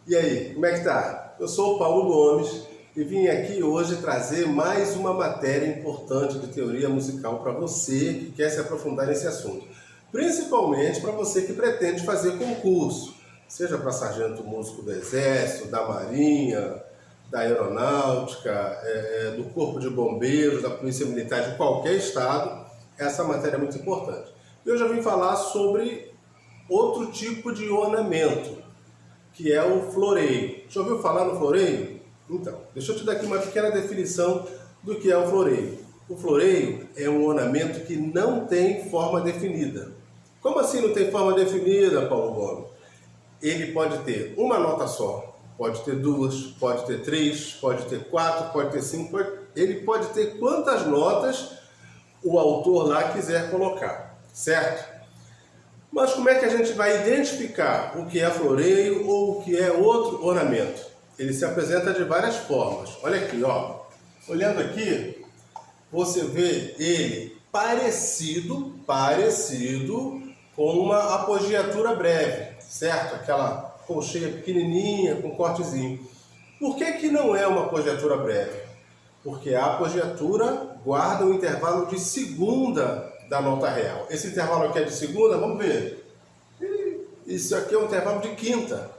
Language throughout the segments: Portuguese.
E aí, como é que tá? Eu sou o Paulo Gomes e vim aqui hoje trazer mais uma matéria importante de teoria musical para você que quer se aprofundar nesse assunto. Principalmente para você que pretende fazer concurso, seja para sargento músico do Exército, da Marinha, da Aeronáutica, do Corpo de Bombeiros, da Polícia Militar de qualquer estado. Essa matéria é muito importante. Eu já vim falar sobre outro tipo de ornamento, que é o floreio. Já ouviu falar no floreio? Então, deixa eu te dar aqui uma pequena definição do que é o floreio. O floreio é um ornamento que não tem forma definida. Como assim não tem forma definida, Paulo Gomes? Ele pode ter uma nota só, pode ter duas, pode ter três, pode ter quatro, pode ter cinco, ele pode ter quantas notas o autor lá quiser colocar, certo? Mas como é que a gente vai identificar o que é floreio ou o que é outro ornamento? Ele se apresenta de várias formas. Olha aqui, ó. Olhando aqui, você vê ele parecido com uma apogiatura breve, certo? Aquela colcheia pequenininha com cortezinho. Por que não é uma apogiatura breve? Porque a apogiatura guarda um intervalo de segunda da nota real. Esse intervalo aqui é de segunda, vamos ver. Isso aqui é um intervalo de quinta.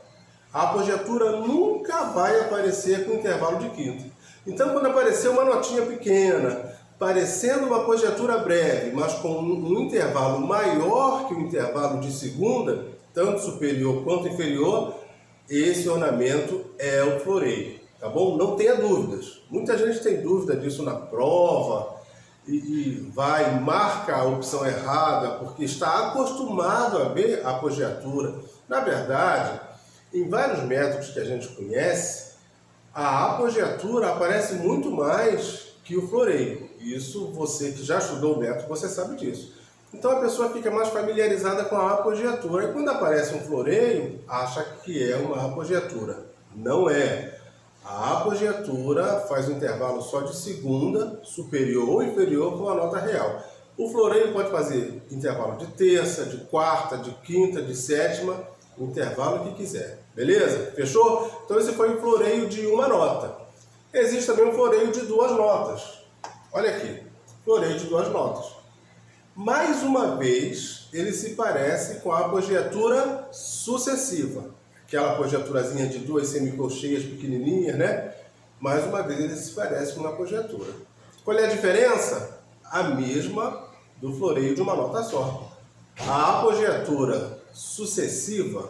A apogiatura nunca vai aparecer com intervalo de quinta. Então, quando aparecer uma notinha pequena, parecendo uma apogiatura breve, mas com um intervalo maior que o intervalo de segunda, tanto superior quanto inferior, esse ornamento é o floreio, tá bom? Não tenha dúvidas. Muita gente tem dúvida disso na prova e vai marca a opção errada porque está acostumado a ver a apogiatura. Na verdade, em vários métodos que a gente conhece, a apogiatura aparece muito mais que o floreio. Isso, você que já estudou o método, você sabe disso. Então a pessoa fica mais familiarizada com a apogiatura. E quando aparece um floreio, acha que é uma apogiatura. Não é. A apogiatura faz um intervalo só de segunda, superior ou inferior com a nota real. O floreio pode fazer intervalo de terça, de quarta, de quinta, de sétima, o intervalo que quiser. Beleza? Fechou? Então esse foi o floreio de uma nota. Existe também o floreio de duas notas. Olha aqui, floreio de duas notas. Mais uma vez, ele se parece com a apogiatura sucessiva. Aquela apogiaturazinha de duas semicolcheias pequenininhas, né? Mais uma vez ele se parece com uma apogiatura. Qual é a diferença? A mesma do floreio de uma nota só. A apogiatura sucessiva,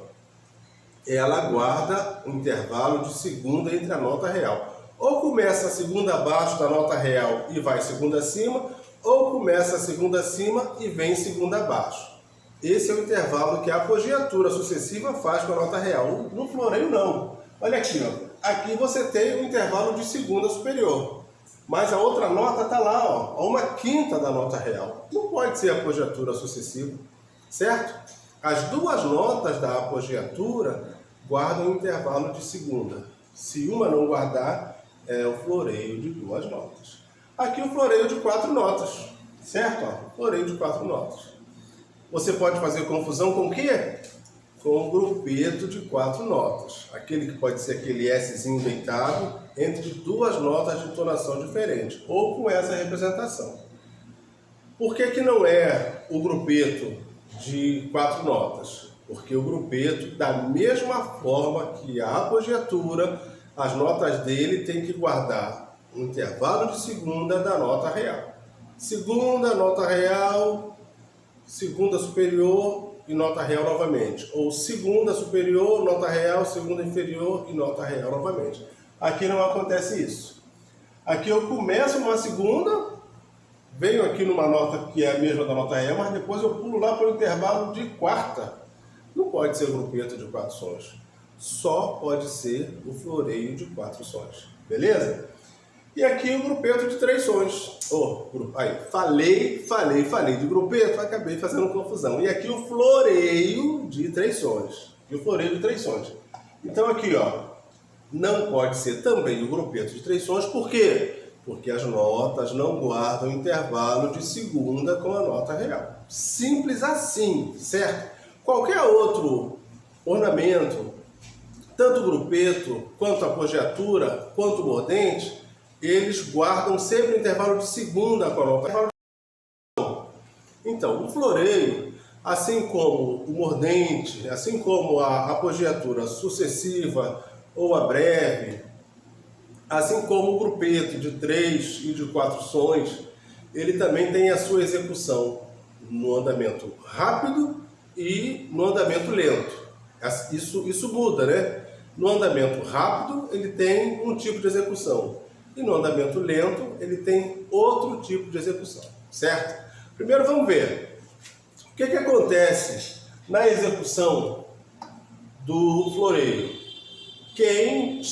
ela guarda um intervalo de segunda entre a nota real. Ou começa a segunda abaixo da nota real e vai segunda acima, ou começa a segunda acima e vem segunda abaixo. Esse é o intervalo que a apogiatura sucessiva faz com a nota real. No floreio, não. Olha aqui, ó. Aqui você tem um intervalo de segunda superior. Mas a outra nota está lá, ó, a uma quinta da nota real. Não pode ser apogiatura sucessiva, certo? As duas notas da apogiatura guardam um intervalo de segunda. Se uma não guardar, é o floreio de duas notas. Aqui o floreio de quatro notas, certo? Ó, floreio de quatro notas. Você pode fazer confusão com o quê? Com um grupeto de quatro notas. Aquele que pode ser aquele Szinho deitado entre duas notas de entonação diferente. Ou com essa representação. Por que não é o grupeto de quatro notas? Porque o grupeto, da mesma forma que a apogiatura, as notas dele têm que guardar um intervalo de segunda da nota real. Segunda, nota real, segunda superior e nota real novamente. Ou segunda superior, nota real, segunda inferior e nota real novamente. Aqui não acontece isso. Aqui eu começo numa segunda, venho aqui numa nota que é a mesma da nota real, mas depois eu pulo lá para o intervalo de quarta. Não pode ser o grupeto de quatro sons. Só pode ser o floreio de quatro sons. Beleza? E aqui o grupeto de três sons. Aí, falei de grupeto, acabei fazendo confusão. E aqui o floreio de três sons. E o floreio de três sons. Então aqui, ó, não pode ser também o grupeto de três sons. Por quê? Porque as notas não guardam intervalo de segunda com a nota real. Simples assim, certo? Qualquer outro ornamento tanto o grupeto, quanto a apogiatura, quanto o mordente, eles guardam sempre o intervalo de segunda com a nota. Então, o floreio, assim como o mordente, assim como a apogiatura sucessiva ou a breve, assim como o grupeto de 3 e de 4 sons, ele também tem a sua execução no andamento rápido e no andamento lento. Isso muda, né? No andamento rápido, ele tem um tipo de execução. E no andamento lento, ele tem outro tipo de execução, certo? Primeiro vamos ver o que acontece na execução do floreio. Quem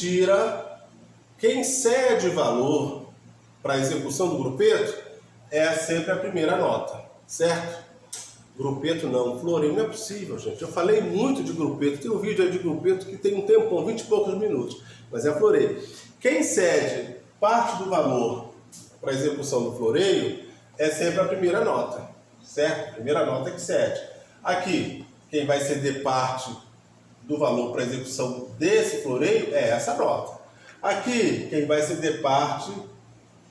cede valor para a execução do grupeto é sempre a primeira nota, certo? Grupeto não, floreio não é possível, gente. Eu falei muito de grupeto, tem um vídeo aí de grupeto que tem um tempão, 20 e poucos minutos, mas é floreio. Quem cede parte do valor para a execução do floreio é sempre a primeira nota, certo? A primeira nota que cede. Aqui, quem vai ceder parte do valor para a execução desse floreio é essa nota. Aqui, quem vai ceder parte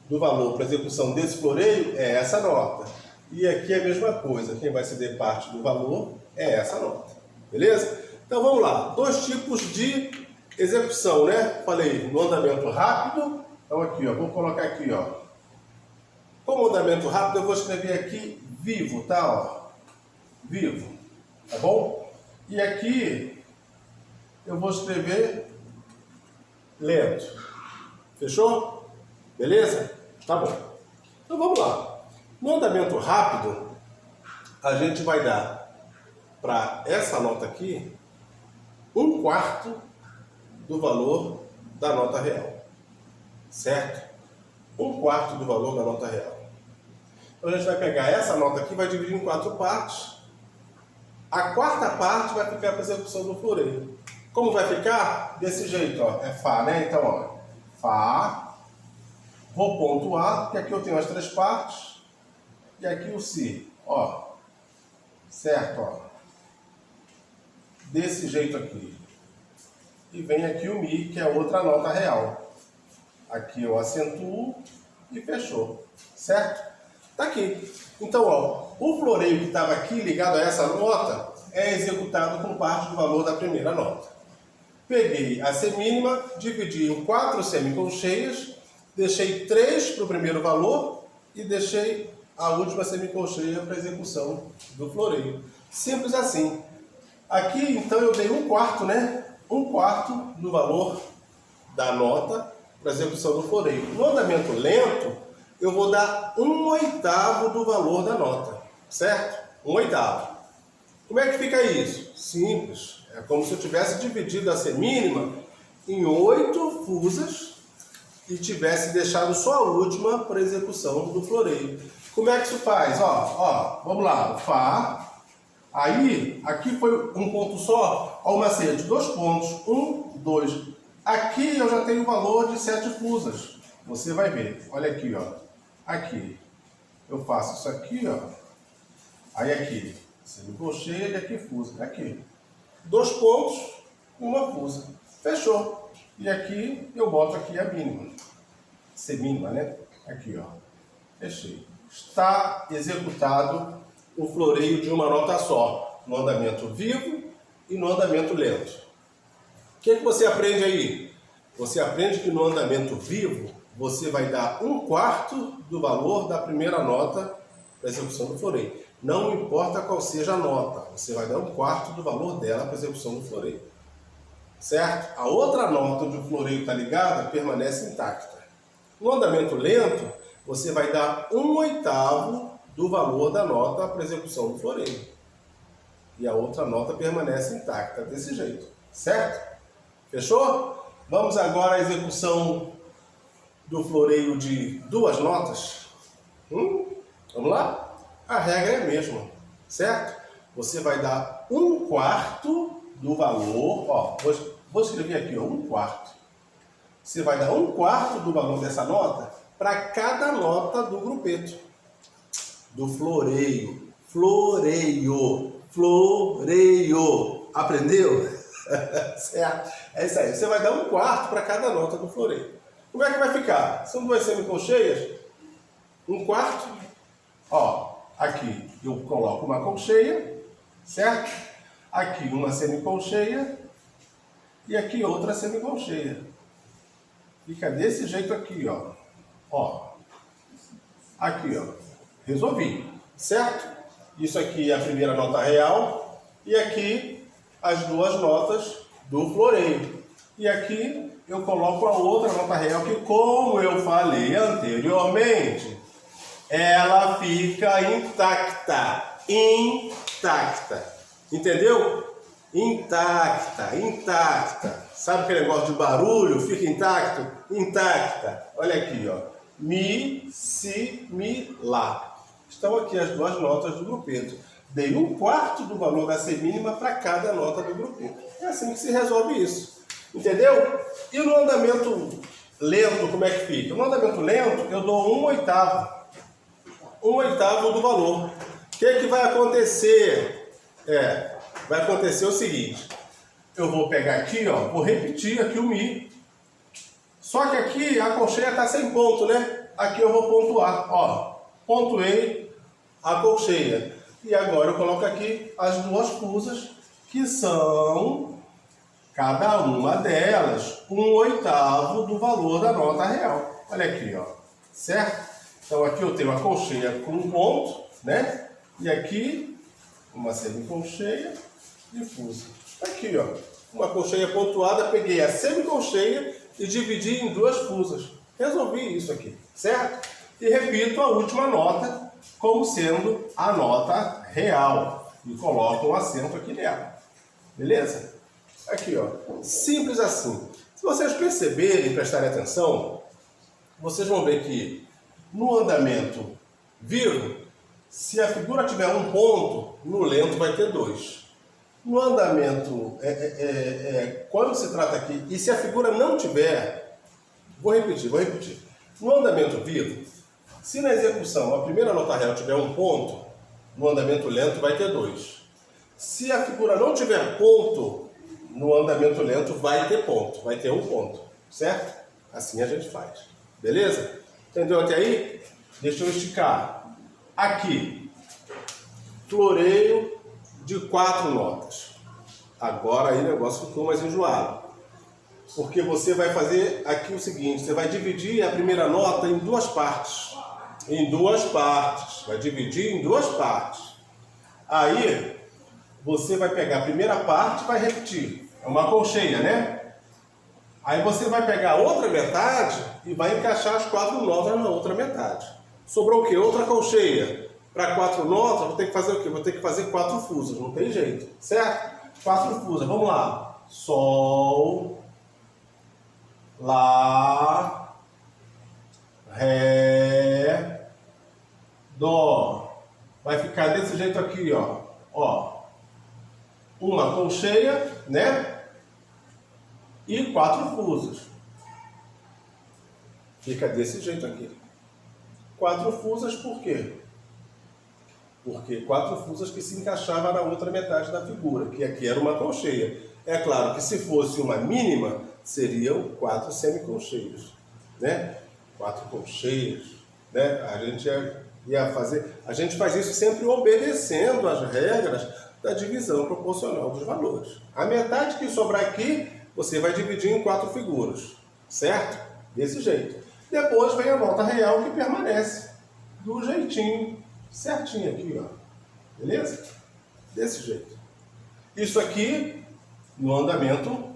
do valor para a execução desse floreio é essa nota. E aqui é a mesma coisa, quem vai ceder parte do valor é essa nota. Beleza? Então vamos lá, dois tipos de execução, né? Falei no andamento rápido, então aqui, ó, vou colocar aqui, ó. Como andamento rápido, eu vou escrever aqui vivo, tá? Ó, vivo, tá bom? E aqui eu vou escrever lento. Fechou? Beleza? Tá bom. Então vamos lá. No andamento rápido, a gente vai dar para essa nota aqui 1/4 do valor da nota real. Certo? 1/4 do valor da nota real. Então a gente vai pegar essa nota aqui e vai dividir em 4 partes. A quarta parte vai ficar para a execução do floreio. Como vai ficar? Desse jeito, ó. É Fá, né? Então, ó. Fá. Vou pontuar, porque aqui eu tenho as 3 partes. E aqui o Si, ó. Certo, ó. Desse jeito aqui. E vem aqui o Mi, que é outra nota real. Aqui eu acentuo e fechou. Certo? Tá aqui. Então, ó, o floreio que estava aqui ligado a essa nota é executado com parte do valor da primeira nota. Peguei a semínima, dividi em 4 semicolcheias, deixei 3 para o primeiro valor e deixei a última semicolcheia para execução do floreio. Simples assim. Aqui, então, eu dei 1/4, né? 1/4 do valor da nota para execução do floreio. No andamento lento, eu vou dar 1/8 do valor da nota, certo? 1/8. Como é que fica isso? Simples. É como se eu tivesse dividido a semínima em 8 fusas e tivesse deixado só a última para execução do floreio. Como é que isso faz? Ó, vamos lá. Fá. Aí, aqui foi um ponto só. Ó, o macete, 2 pontos. 1, 2. Aqui eu já tenho o valor de 7 fusas. Você vai ver. Olha aqui, ó. Aqui. Eu faço isso aqui, ó. Aí aqui. Semicolcheia e aqui fusa. Aqui. 2 pontos, 1 fusa. Fechou. E aqui eu boto aqui a mínima. Semínima, né? Aqui, ó. Fechei. Está executado o floreio de uma nota só, no andamento vivo e no andamento lento. O que você aprende aí? Você aprende que no andamento vivo, você vai dar 1/4 do valor da primeira nota para a execução do floreio. Não importa qual seja a nota, você vai dar 1/4 do valor dela para a execução do floreio. Certo? A outra nota onde o floreio está ligada permanece intacta. No andamento lento, você vai dar 1/8 do valor da nota para execução do floreio. E a outra nota permanece intacta, desse jeito. Certo? Fechou? Vamos agora à execução do floreio de 2 notas. Vamos lá? A regra é a mesma, certo? Você vai dar 1/4 do valor, ó, vou escrever aqui, ó, 1/4. Você vai dar 1/4 do valor dessa nota para cada nota do grupeto, do floreio. Floreio. Floreio. Aprendeu? Certo? É isso aí. Você vai dar um quarto para cada nota do floreio. Como é que vai ficar? São duas semicolcheias. Um quarto. Ó, aqui eu coloco uma colcheia, certo? Aqui uma semicolcheia e aqui outra semicolcheia. Fica desse jeito aqui, ó. Ó. Aqui, ó. Resolvi, certo? Isso aqui é a primeira nota real e aqui as duas notas do floreio. E aqui eu coloco a outra nota real que, como eu falei anteriormente, ela fica intacta. Intacta. Entendeu? Intacta, intacta. Sabe aquele negócio de barulho? Fica intacto? Intacta. Olha aqui, ó. Mi, si, mi, lá. Estão aqui as duas notas do grupeto. Dei um quarto do valor da semínima para cada nota do grupeto. É assim que se resolve isso. Entendeu? E no andamento lento, como é que fica? No andamento lento, eu dou 1/8. 1/8 do valor. O que vai acontecer? Vai acontecer o seguinte. Eu vou pegar aqui, ó, vou repetir aqui o Mi. Só que aqui a colcheia está sem ponto, né? Aqui eu vou pontuar, ó. Pontuei a colcheia. E agora eu coloco aqui as duas fusas, que são, cada uma delas, 1/8 do valor da nota real. Olha aqui, ó. Certo? Então aqui eu tenho a colcheia com um ponto, né? E aqui uma semicolcheia e fusa. Aqui, ó. Uma colcheia pontuada, peguei a semicolcheia e dividi em duas fusas. Resolvi isso aqui, certo? E repito a última nota como sendo a nota real. E coloco um acento aqui nela. Beleza? Aqui, ó. Simples assim. Se vocês perceberem e prestarem atenção, vocês vão ver que no andamento vivo, se a figura tiver um ponto, no lento vai ter 2. No andamento, quando se trata aqui, e se a figura não tiver, vou repetir. No andamento vivo, se na execução a primeira nota real tiver um ponto, no andamento lento vai ter 2. Se a figura não tiver ponto, no andamento lento vai ter ponto, vai ter um ponto, certo? Assim a gente faz, beleza? Entendeu até aí? Deixa eu esticar. Aqui, floreio de 4 notas. Agora aí o negócio ficou mais enjoado. Porque você vai fazer aqui o seguinte, você vai dividir a primeira nota em duas partes. Em duas partes. Vai dividir em duas partes. Aí, você vai pegar a primeira parte e vai repetir. É uma colcheia, né? Aí você vai pegar a outra metade e vai encaixar as 4 notas na outra metade. Sobrou o quê? Outra colcheia. Para 4 notas, vou ter que fazer o quê? Vou ter que fazer 4 fusas, não tem jeito, certo? 4 fusas, vamos lá. Sol, Lá, Ré, Dó. Vai ficar desse jeito aqui, ó. Ó. Uma colcheia, né? E 4 fusas. Fica desse jeito aqui. 4 fusas por quê? Porque 4 fusas que se encaixavam na outra metade da figura, que aqui era uma colcheia. É claro que se fosse uma mínima, seriam 4 semicolcheias, né? 4 colcheias, né? A gente ia fazer... A gente faz isso sempre obedecendo às regras da divisão proporcional dos valores. A metade que sobrar aqui, você vai dividir em 4 figuras, certo? Desse jeito. Depois vem a nota real que permanece do jeitinho certinho aqui, ó. Beleza? Desse jeito. Isso aqui no andamento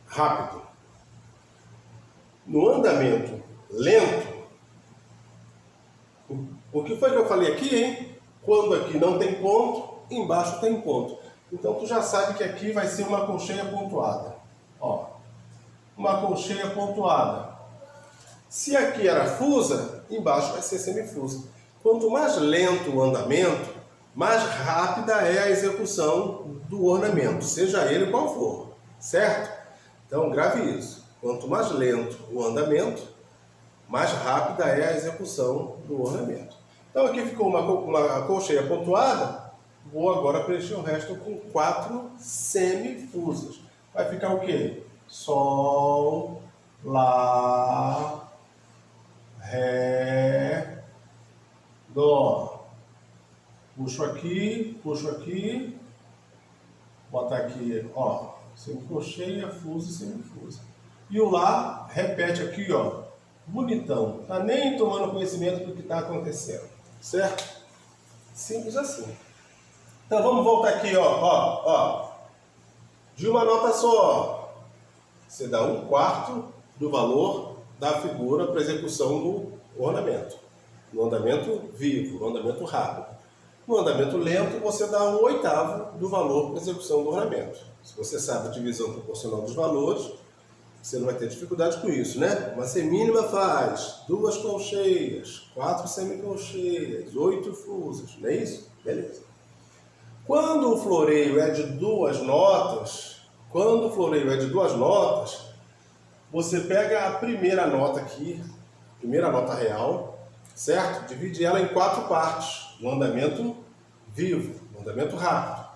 rápido. No andamento lento, o que foi que eu falei aqui, hein? Quando aqui não tem ponto, embaixo tem ponto. Então tu já sabe que aqui vai ser uma colcheia pontuada. Ó. Uma colcheia pontuada. Se aqui era fusa, embaixo vai ser semifusa. Quanto mais lento o andamento, mais rápida é a execução do ornamento, seja ele qual for, certo? Então grave isso. Quanto mais lento o andamento, mais rápida é a execução do ornamento. Então aqui ficou uma colcheia pontuada, Vou agora preencher o resto com 4 semifusas. Vai ficar o quê? Sol, Lá, Ré, Dó. Puxo aqui, botar aqui, ó, semicolcheia, fusa e semifusa. E o Lá repete aqui, ó, bonitão. Tá nem tomando conhecimento do que está acontecendo, certo? Simples assim. Então vamos voltar aqui, ó. De uma nota só, você dá 1/4 do valor da figura para execução do ornamento. No andamento vivo, no andamento rápido. No andamento lento, você dá 1/8 do valor para execução do ornamento. Se você sabe a divisão proporcional dos valores, você não vai ter dificuldade com isso, né? Uma semínima faz 2 colcheias, 4 semicolcheias, 8 fusas, não é isso? Beleza. Quando o floreio é de 2 notas, você pega a primeira nota aqui, primeira nota real, certo? Divide ela em 4 partes, no andamento vivo, no andamento rápido.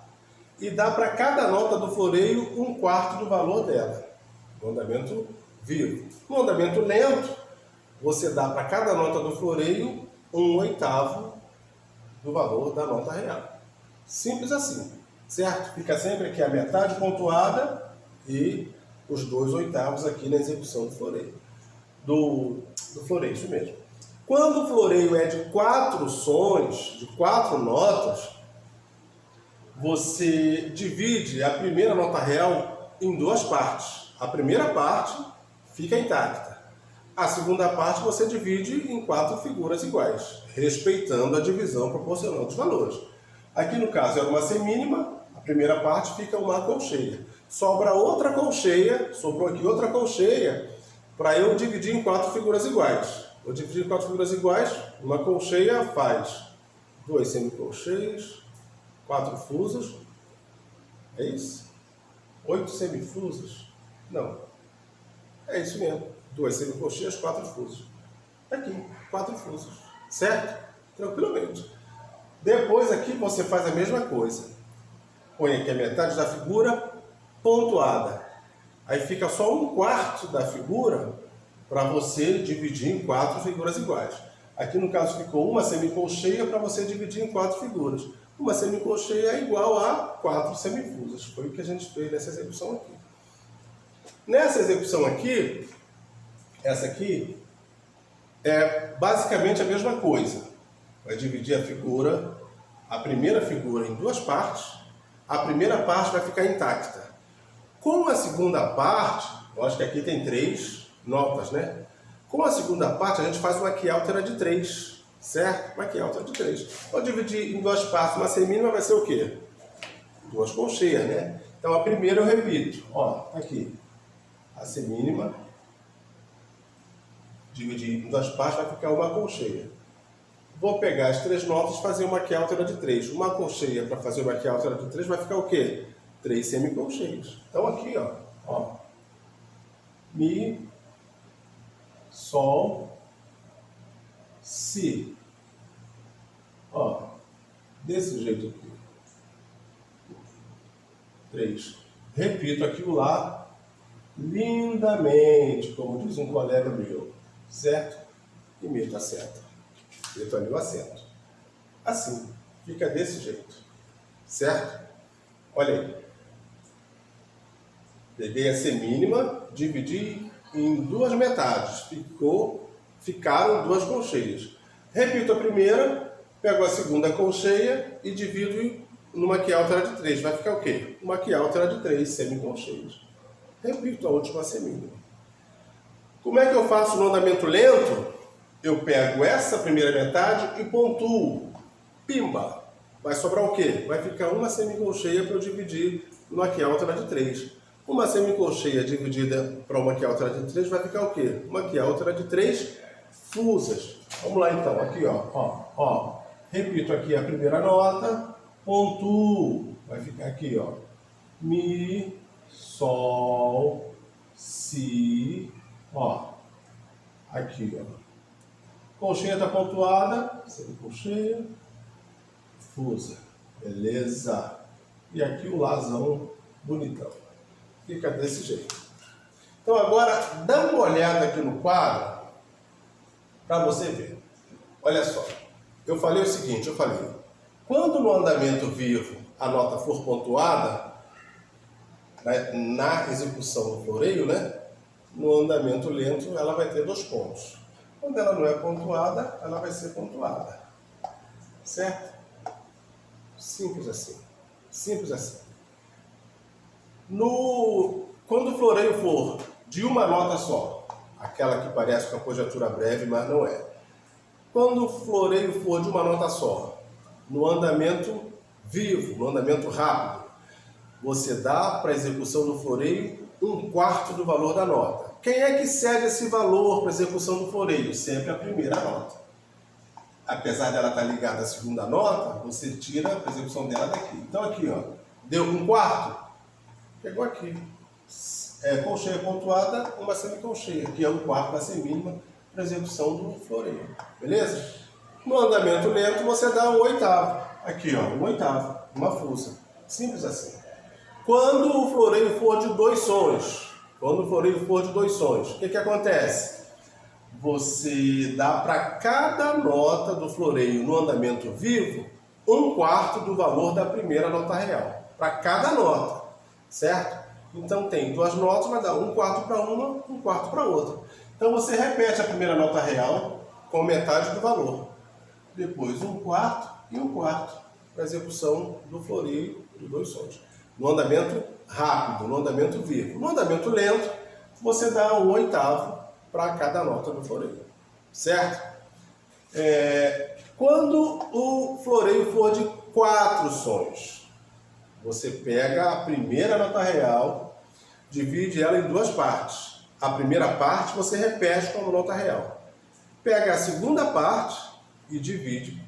E dá para cada nota do floreio 1/4 do valor dela, no andamento vivo. No andamento lento, você dá para cada nota do floreio 1/8 do valor da nota real. Simples assim, certo? Fica sempre aqui a metade pontuada e os 2/8 aqui na execução do floreio. Do floreio, isso mesmo. Quando o floreio é de 4 sons, de 4 notas, você divide a primeira nota real em 2 partes. A primeira parte fica intacta. A segunda parte você divide em 4 figuras iguais, respeitando a divisão proporcional dos valores. Aqui no caso era uma semínima, a primeira parte fica uma colcheia. Sobrou aqui outra colcheia, para eu dividir em 4 figuras iguais. Vou dividir em 4 figuras iguais, uma colcheia faz 2 semicolcheias, 4 fusas, é isso? 8 semifusas? Não, é isso mesmo, 2 semicolcheias, 4 fusas. Aqui, 4 fusas, certo? Tranquilamente. Depois aqui você faz a mesma coisa. Põe aqui a metade da figura pontuada. Aí fica só 1/4 da figura para você dividir em 4 figuras iguais. Aqui no caso ficou uma semicolcheia para você dividir em 4 figuras. Uma semicolcheia é igual a 4 semifusas. Foi o que a gente fez nessa execução aqui. Nessa execução aqui, essa aqui é basicamente a mesma coisa. Vai dividir a primeira figura em 2 partes. A primeira parte vai ficar intacta. Com a segunda parte, lógico que aqui tem 3 notas, né? Com a segunda parte, a gente faz uma quiáltera de 3, certo? Uma quiáltera de 3. Vou dividir em 2 partes, uma semínima vai ser o quê? 2 colcheias, né? Então, a primeira eu repito, ó, aqui. A semínima, dividir em 2 partes, vai ficar uma colcheia. Vou pegar as 3 notas e fazer uma quiáltera de 3. Uma colcheia para fazer uma quiáltera de 3 vai ficar o quê? 3 semicolcheias. Então aqui, ó. Mi, Sol, Si. Ó, desse jeito aqui. 3. Repito aqui o Lá lindamente, como diz um colega meu, certo? E meto a seta. Meto ali o acento. Assim, fica desse jeito, certo? Olha aí. Peguei a semínima, dividi em 2 metades, ficaram 2 colcheias. Repito a primeira, pego a segunda colcheia e divido numa quiáltera de 3. Vai ficar o quê? Uma quiáltera de 3 semicolcheias. Repito a última semínima. Como é que eu faço no andamento lento? Eu pego essa primeira metade e pontuo. Pimba! Vai sobrar o quê? Vai ficar uma semicolcheia para eu dividir numa quiáltera de 3. Uma semicolcheia dividida para uma quiáltera de 3 vai ficar o quê? Uma quiáltera de 3 fusas. Vamos lá então, aqui ó. Repito aqui a primeira nota, pontuo. Vai ficar aqui, ó. Mi, Sol, Si, ó. Aqui, ó. Colcheia está pontuada, semicolcheia, fusa. Beleza? E aqui o Lazão bonitão. Fica desse jeito. Então agora, dá uma olhada aqui no quadro para você ver. Olha só, eu falei o seguinte, quando no andamento vivo a nota for pontuada, né, na execução do floreio, né, no andamento lento ela vai ter 2 pontos. Quando ela não é pontuada, ela vai ser pontuada. Certo? Simples assim. Simples assim. Quando o floreio for de uma nota só, aquela que parece com a apogiatura breve, mas não é. Quando o floreio for de uma nota só, no andamento vivo, no andamento rápido, você dá para a execução do floreio 1/4 do valor da nota. Quem é que cede esse valor para a execução do floreio? Sempre a primeira nota. Apesar dela estar ligada à segunda nota, você tira a execução dela daqui. Então aqui, ó, deu 1/4, pegou aqui. Colcheia pontuada, uma semicolcheia, que é 1/4 da semínima para execução do floreio. Beleza? No andamento lento, você dá 1/8. Aqui, ó, 1/8, uma fusa. Simples assim. Quando o floreio for de 2 sons, o que acontece? Você dá para cada nota do floreio no andamento vivo 1/4 do valor da primeira nota real. Para cada nota, certo? Então tem 2 notas, vai dar 1/4 para uma, 1/4 para outra. Então você repete a primeira nota real com metade do valor. Depois 1/4 e 1/4 para a execução do floreio de 2 sons. No andamento rápido, no andamento vivo. No andamento lento, você dá 1/8 para cada nota do floreio. Certo? Quando o floreio for de 4 sons, você pega a primeira nota real, divide ela em 2 partes. A primeira parte você repete como nota real. Pega a segunda parte e divide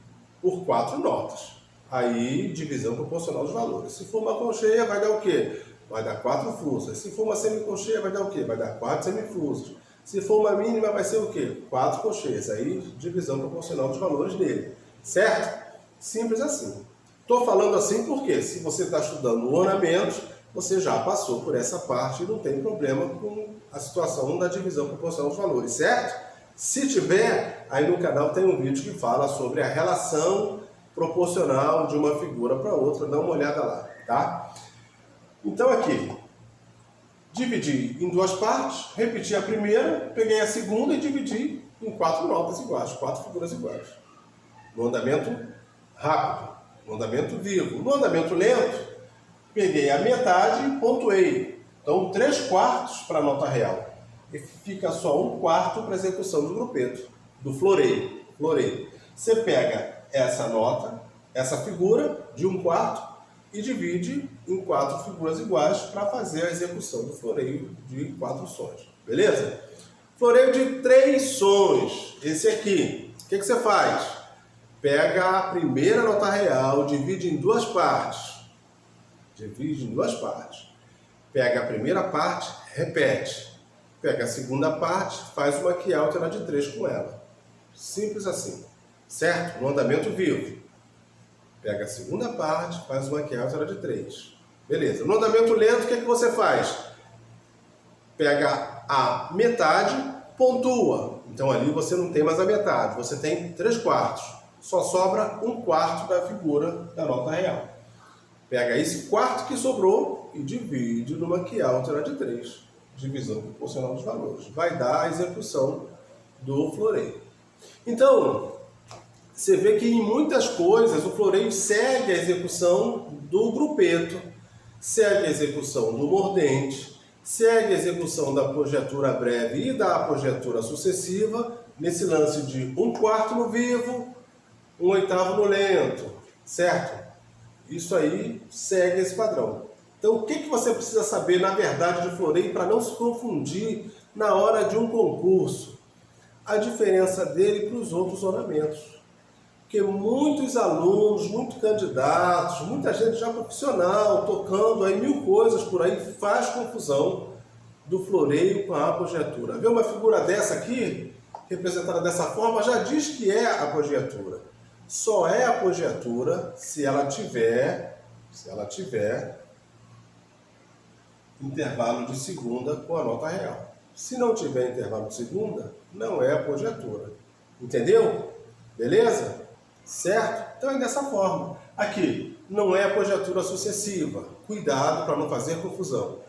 por 4 notas. Aí, divisão proporcional dos valores. Se for uma colcheia, vai dar o quê? Vai dar 4 fusas. Se for uma semicolcheia, vai dar o quê? Vai dar 4 semifusas. Se for uma mínima, vai ser o quê? 4 colcheias. Aí, divisão proporcional dos valores dele. Certo? Simples assim. Estou falando assim porque, se você está estudando ornamentos, você já passou por essa parte e não tem problema com a situação da divisão proporcional dos valores, certo? Se tiver, aí no canal tem um vídeo que fala sobre a relação proporcional de uma figura para outra, dá uma olhada lá, tá? Então aqui, dividi em 2 partes, repeti a primeira, peguei a segunda e dividi em 4 notas iguais, 4 figuras iguais. No andamento rápido, no andamento vivo. No andamento lento, peguei a metade e pontuei. Então 3/4 para a nota real. E fica só 1/4 para a execução do grupeto, do floreio. Você pega essa nota, essa figura de 1/4 e divide em 4 figuras iguais para fazer a execução do floreio de 4 sons. Beleza? Floreio de 3 sons. Esse aqui. O que você faz? Pega a primeira nota real, divide em 2 partes. Pega a primeira parte, repete. Pega a segunda parte, faz uma quiáltera de 3 com ela. Simples assim. Certo? No andamento vivo. Pega a segunda parte, faz uma quiáltera de 3. Beleza. No andamento lento, o que você faz? Pega a metade, pontua. Então ali você não tem mais a metade, você tem 3/4. Só sobra 1/4 da figura da nota real. Pega esse quarto que sobrou e divide numa quiáltera de 3. Divisão proporcional dos valores. Vai dar a execução do floreio. Então, você vê que em muitas coisas o floreio segue a execução do grupeto, segue a execução do mordente, segue a execução da apogiatura breve e da apogiatura sucessiva, nesse lance de 1/4 no vivo, 1/8 no lento, certo? Isso aí segue esse padrão. Então, o que você precisa saber, na verdade, de floreio para não se confundir na hora de um concurso? A diferença dele para os outros ornamentos. Porque muitos alunos, muitos candidatos, muita gente já profissional, tocando aí 1000 coisas por aí, faz confusão do floreio com a apogiatura. Vê uma figura dessa aqui, representada dessa forma, já diz que é a apogiatura. só é apogiatura se ela tiver intervalo de segunda com a nota real. Se não tiver intervalo de segunda, não é apogiatura. Entendeu? Beleza? Certo? Então é dessa forma. Aqui, não é apogiatura sucessiva. Cuidado para não fazer confusão.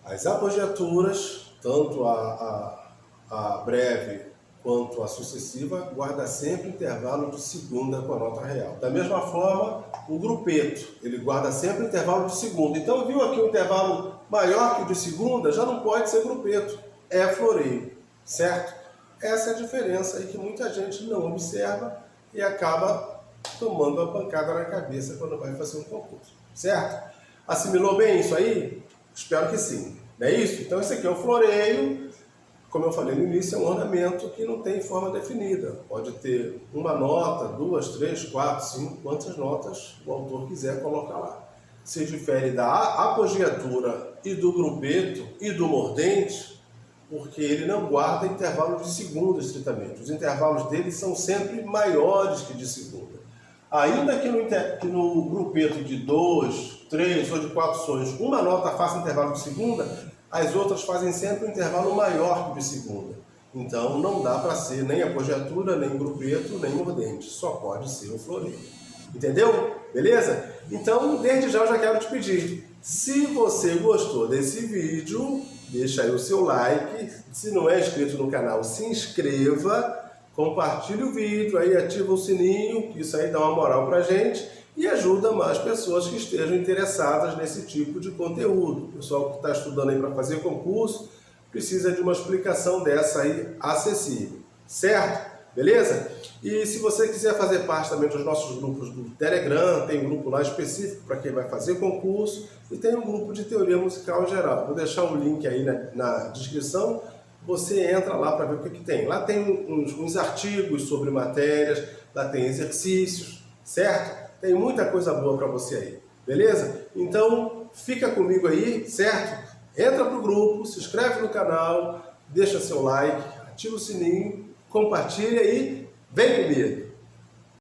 As apogiaturas, tanto a breve quanto a sucessiva, guarda sempre intervalo de segunda com a nota real. Da mesma forma, o grupeto, ele guarda sempre intervalo de segunda. Então, viu aqui um intervalo maior que o de segunda, já não pode ser grupeto, é floreio, certo? Essa é a diferença aí que muita gente não observa e acaba tomando uma pancada na cabeça quando vai fazer um concurso, certo? Assimilou bem isso aí? Espero que sim. Não é isso? Então, esse aqui é o floreio. Como eu falei no início, é um ornamento que não tem forma definida. Pode ter uma nota, 2, 3, 4, 5, quantas notas o autor quiser colocar lá. Se difere da apogiatura e do grupeto e do mordente, porque ele não guarda intervalo de segunda estritamente. Os intervalos dele são sempre maiores que de segunda. Ainda que no grupeto de 2, 3 ou de 4 sons, uma nota faça intervalo de segunda, as outras fazem sempre um intervalo maior que o de segunda. Então não dá para ser nem apogiatura, nem grupeto, nem mordente. Só pode ser o floreio. Entendeu? Beleza? Então, desde já eu já quero te pedir. Se você gostou desse vídeo, deixa aí o seu like. Se não é inscrito no canal, se inscreva. Compartilhe o vídeo, aí ativa o sininho, que isso aí dá uma moral pra gente. E ajuda mais pessoas que estejam interessadas nesse tipo de conteúdo. O pessoal que está estudando aí para fazer concurso precisa de uma explicação dessa aí acessível, certo? Beleza? E se você quiser fazer parte também dos nossos grupos do Telegram, tem um grupo lá específico para quem vai fazer concurso e tem um grupo de teoria musical geral. Vou deixar o link aí na descrição, você entra lá para ver o que tem. Lá tem uns artigos sobre matérias, lá tem exercícios, certo? Tem muita coisa boa para você aí, beleza? Então, fica comigo aí, certo? Entra pro grupo, se inscreve no canal, deixa seu like, ativa o sininho, compartilha e vem comigo!